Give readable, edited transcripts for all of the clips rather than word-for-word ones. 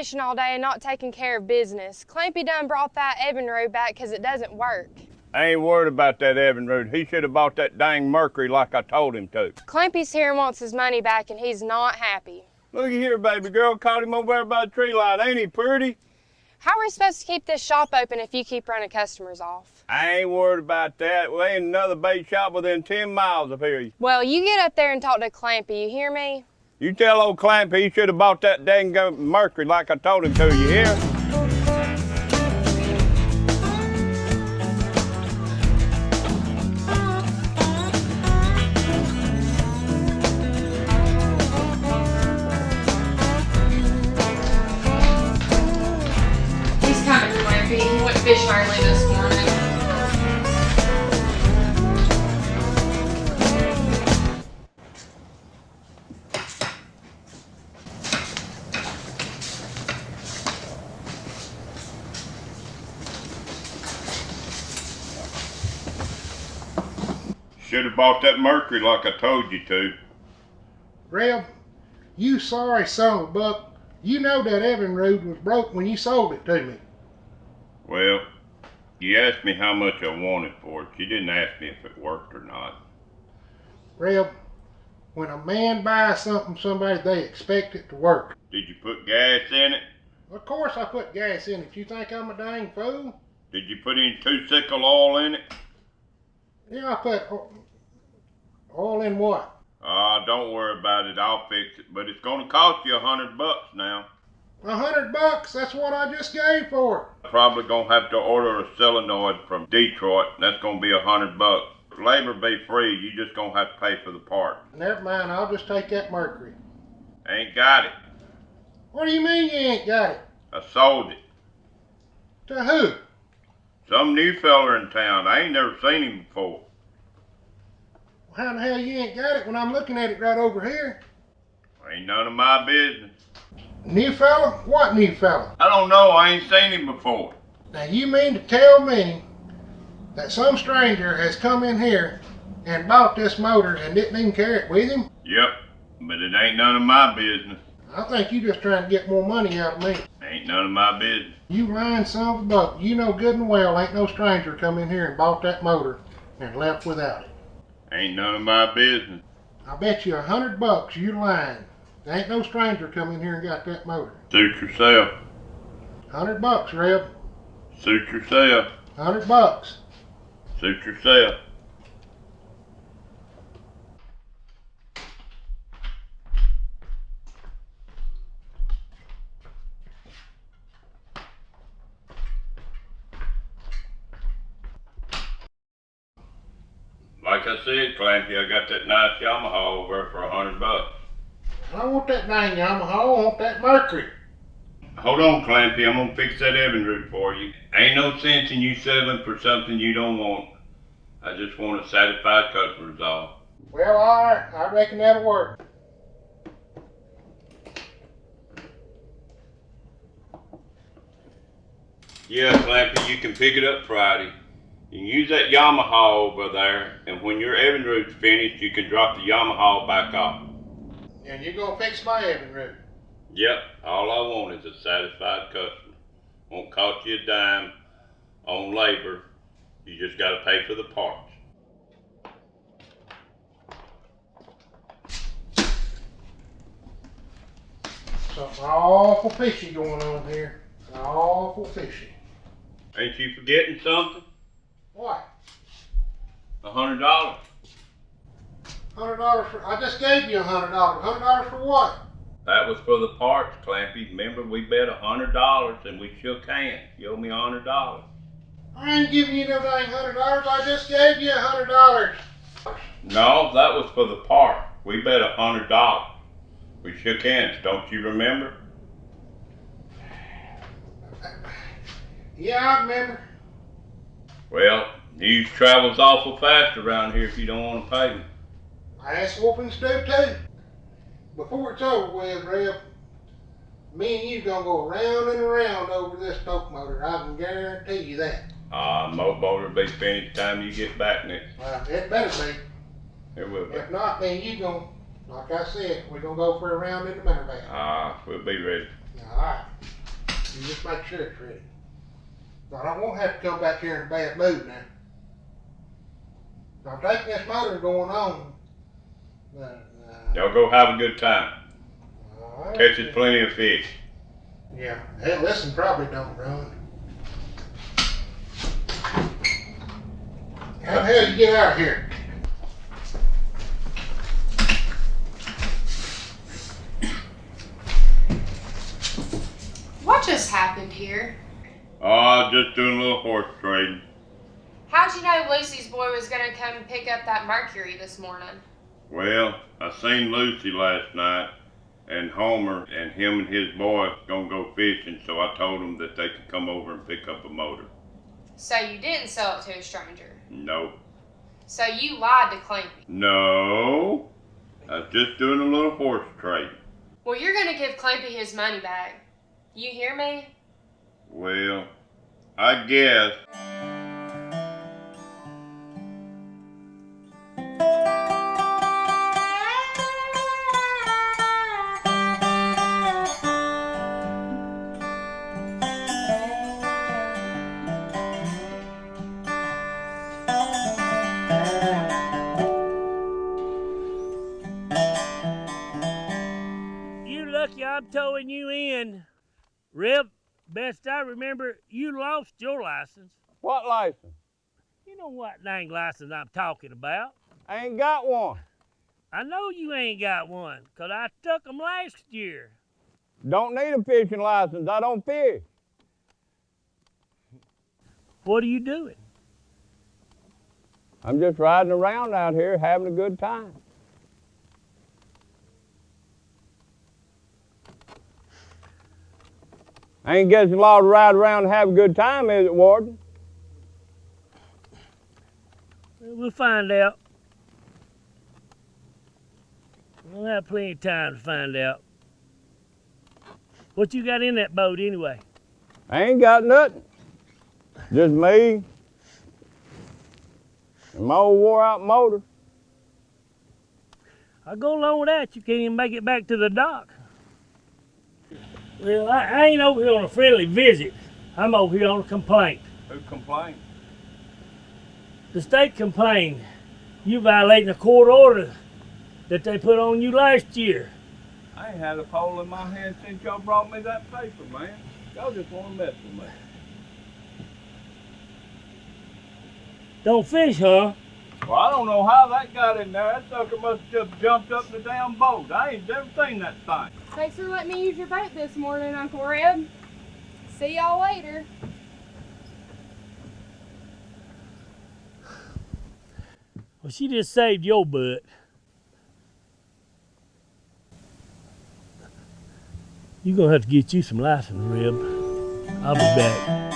fishing all day and not taking care of business. Clampy done brought that Evinrude back because it doesn't work. I ain't worried about that Evinrude. He should have bought that dang Mercury like I told him to. Clampy's here and wants his money back, and he's not happy. Look here, baby girl. Caught him over there by the tree line. Ain't he pretty? How are we supposed to keep this shop open if you keep running customers off? I ain't worried about that. Well, ain't another bait shop within 10 miles of here. Well, you get up there and talk to Clampy, you hear me? You tell old Clampy he should have bought that dang Mercury like I told him to, you hear? He's coming, Clampy. He went fishing early this morning. Should have bought that Mercury like I told you to. Reb, you sorry son of a buck. You know that Evinrude was broke when you sold it to me. Well, you asked me how much I wanted for it. You didn't ask me if it worked or not. Reb, when a man buys something from somebody, they expect it to work. Did you put gas in it? Of course I put gas in it. You think I'm a dang fool? Did you put any two-sickle oil in it? Yeah, I put oil in what? Don't worry about it. I'll fix it. But it's gonna cost you $100 now. $100? That's what I just gave for it. Probably gonna have to order a solenoid from Detroit. That's gonna be $100. Labor be free. You just gonna have to pay for the part. Never mind, I'll just take that Mercury. Ain't got it. What do you mean you ain't got it? I sold it. To who? Some new feller in town. I ain't never seen him before. How the hell you ain't got it when I'm looking at it right over here? Ain't none of my business. New fella? What new fella? I don't know. I ain't seen him before. Now you mean to tell me that some stranger has come in here and bought this motor and didn't even carry it with him? Yep, but it ain't none of my business. I think you just trying to get more money out of me. Ain't none of my business. You lying son of a buck. You know good and well ain't no stranger come in here and bought that motor and left without it. Ain't none of my business. I bet you $100 you lying. There ain't no stranger come in here and got that motor. Suit yourself. $100, Reb. Suit yourself. $100. Suit yourself. Like I said, Clampy, I got that nice Yamaha over for $100. I don't want that dang Yamaha, I want that Mercury. Hold on, Clampy, I'm gonna fix that Evinrude for you. Ain't no sense in you settling for something you don't want. I just want a satisfied customer, is all. Well, alright, I reckon that'll work. Yeah, Clampy, you can pick it up Friday. You can use that Yamaha over there, and when your Evinrude's finished, you can drop the Yamaha back off. And you're gonna fix my Evinrude. Yep, all I want is a satisfied customer. Won't cost you a dime on labor. You just gotta pay for the parts. Something awful fishy going on here. Awful fishy. Ain't you forgetting something? What? $100. $100 for, I just gave you $100. $100 for what? That was for the parts, Clampy. Remember, we bet $100 and we shook hands. You owe me $100. I ain't giving you no dang $100. I just gave you $100. No, that was for the part. We bet $100. We shook hands, don't you remember? Yeah, I remember. Well, news travels awful fast around here if you don't want to pay me. Ass whoopings do too. Before it's over with, Reb, me and you gonna go round and around over this boat motor. I can guarantee you that. Motor will be finished time you get back next. Well, it better be. It will be. If not, then you gonna, like I said, we're gonna go for a round in the minivan. We'll be ready. All right. You just make sure it's ready. I don't want to have to come back here in a bad mood now. I'm taking this motor going on. Y'all go have a good time. Right. Catches plenty of fish. Yeah, hell, this one probably don't run. How the hell you get out of here? What just happened here? Oh, just doing a little horse trading. How'd you know Lucy's boy was gonna come pick up that Mercury this morning? Well, I seen Lucy last night, and Homer and him and his boy gonna go fishing, so I told them that they could come over and pick up a motor. So you didn't sell it to a stranger? Nope. So you lied to Clampy? No. I was just doing a little horse trading. Well, you're gonna give Clampy his money back. You hear me? Well, I guess. You lucky I'm towing you in. Rip, best I remember, you lost your license. What license? You know what dang license I'm talking about. I ain't got one. I know you ain't got one, 'cause I took 'em last year. Don't need a fishing license. I don't fish. What are you doing? I'm just riding around out here having a good time. I ain't against the law to ride around and have a good time, is it, Warden? We'll find out. We'll have plenty of time to find out. What you got in that boat anyway? I ain't got nothing. Just me and my old wore-out motor. I go along with that. You can't even make it back to the dock. Well, I ain't over here on a friendly visit. I'm over here on a complaint. Who complained? The state complained you violating a court order that they put on you last year. I ain't had a pole in my hand since y'all brought me that paper, man. Y'all just want to mess with me. Don't fish, huh? Well, I don't know how that got in there. That sucker must have just jumped up in the damn boat. I ain't never seen that thing. Thanks for letting me use your boat this morning, Uncle Reb. See y'all later. Well, she just saved your butt. You're gonna have to get you some license, Reb. I'll be back.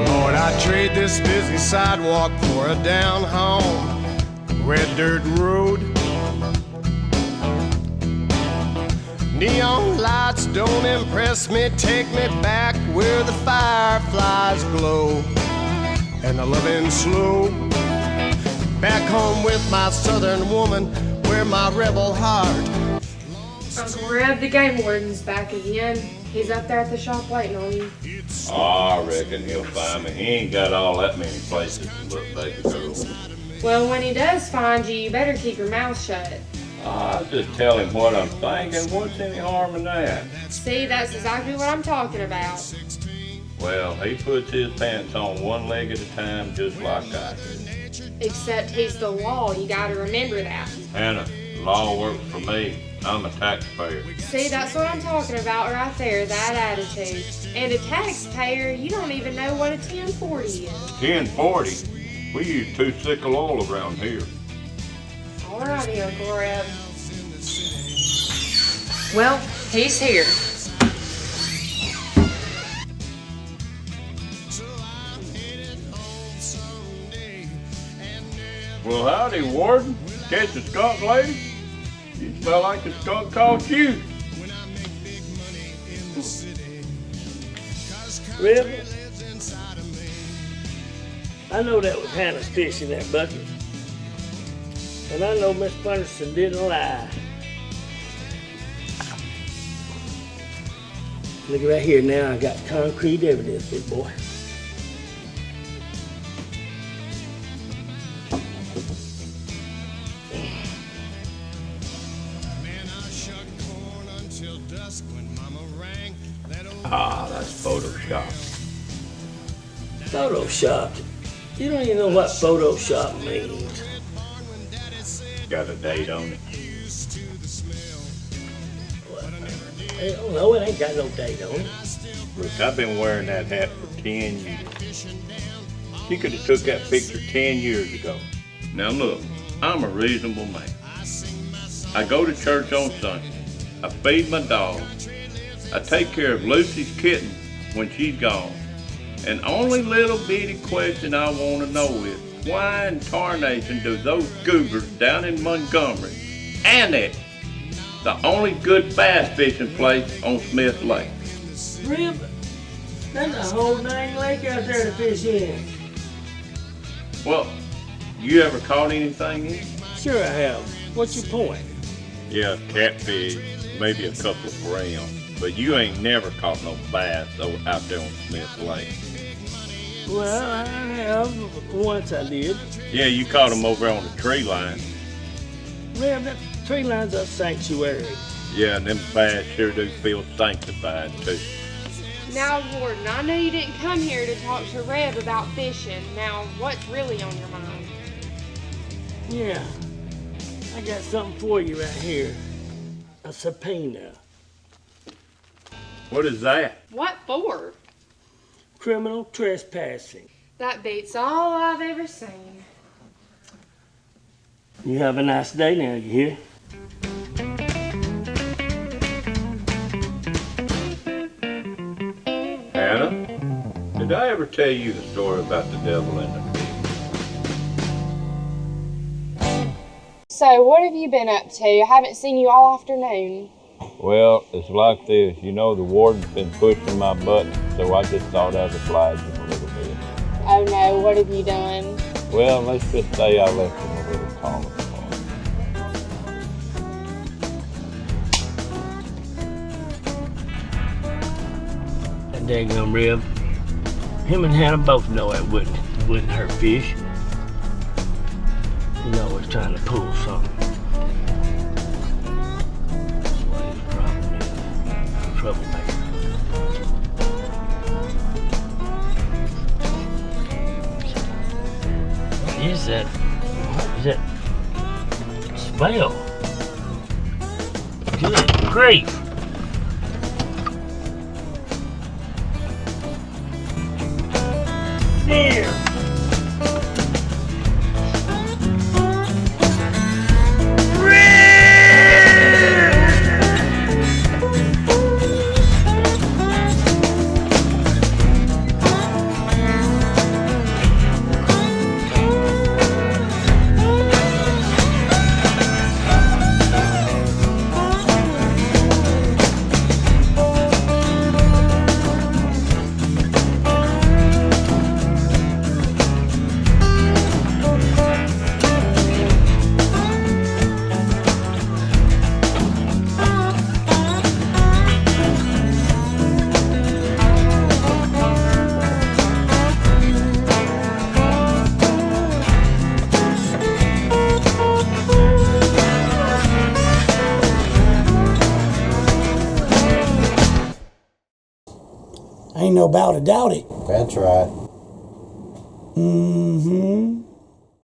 Lord, I trade this busy sidewalk for a down home, red dirt road. Neon lights don't impress me, take me back where the fireflies glow and the loving slow. Back home with my southern woman, where my rebel heart. Uncle Reb, the game warden's back again. He's up there at the shop waiting on you. Oh, I reckon he'll find me. He ain't got all that many places to look, baby girl. Well, when he does find you, you better keep your mouth shut. I'll just tell him what I'm thinking. What's any harm in that? See, that's exactly what I'm talking about. Well, he puts his pants on one leg at a time, just like I do. Except he's the law, you gotta remember that. Hannah, law works for me. I'm a taxpayer. See, that's what I'm talking about right there, that attitude. And a taxpayer, you don't even know what a 1040 is. 1040? We use 2 sickle oil around here. Alrighty, Uncle Reb. Well, he's here. Well, howdy, Warden. Catch a skunk lady? You smell like the skunk caught you. Reb, I know that was Hannah's fish in that bucket. And I know Miss Bunderson didn't lie. Look right here now, I got concrete evidence, big boy. Ah, that's Photoshop. Photoshopped? You don't even know what Photoshop means. Got a date on it. Hell no, it ain't got no date on it. Look, I've been wearing that hat for 10 years. You could have took that picture 10 years ago. Now look, I'm a reasonable man. I go to church on Sunday. I feed my dog. I take care of Lucy's kitten when she's gone. And only little bitty question I want to know is, why in tarnation do those goobers down in Montgomery annex the only good bass fishing place on Smith Lake? Rib, that's a whole dang lake out there to fish in. Well, you ever caught anything in? Sure I have. What's your point? Yeah, catfish, maybe a couple of brown. But you ain't never caught no bass out there on Smith Lake. Well, I have. Once I did. Yeah, you caught them over on the tree line. Rib, that tree line's a sanctuary. Yeah, and them bass sure do feel sanctified too. Now, Warden, I know you didn't come here to talk to Reb about fishing. Now, what's really on your mind? Yeah, I got something for you right here. A subpoena. What is that? What for? Criminal trespassing. That beats all I've ever seen. You have a nice day now, you hear? Hannah, did I ever tell you the story about the devil in the pig? So, what have you been up to? I haven't seen you all afternoon. Well, it's like this. You know, the warden's been pushing my buttons, so I just thought I'd oblige him a little bit. Oh no, what have you done? Well, let's just say I left him a little calmer. That daggum Rib. Him and Hannah both know it wouldn't hurt fish. He's always trying to pull something. That's what his problem is. Troublemaker. What is that? What is that smell? Good grief! There! Ain't no about a doubt it. That's right. Mm-hmm.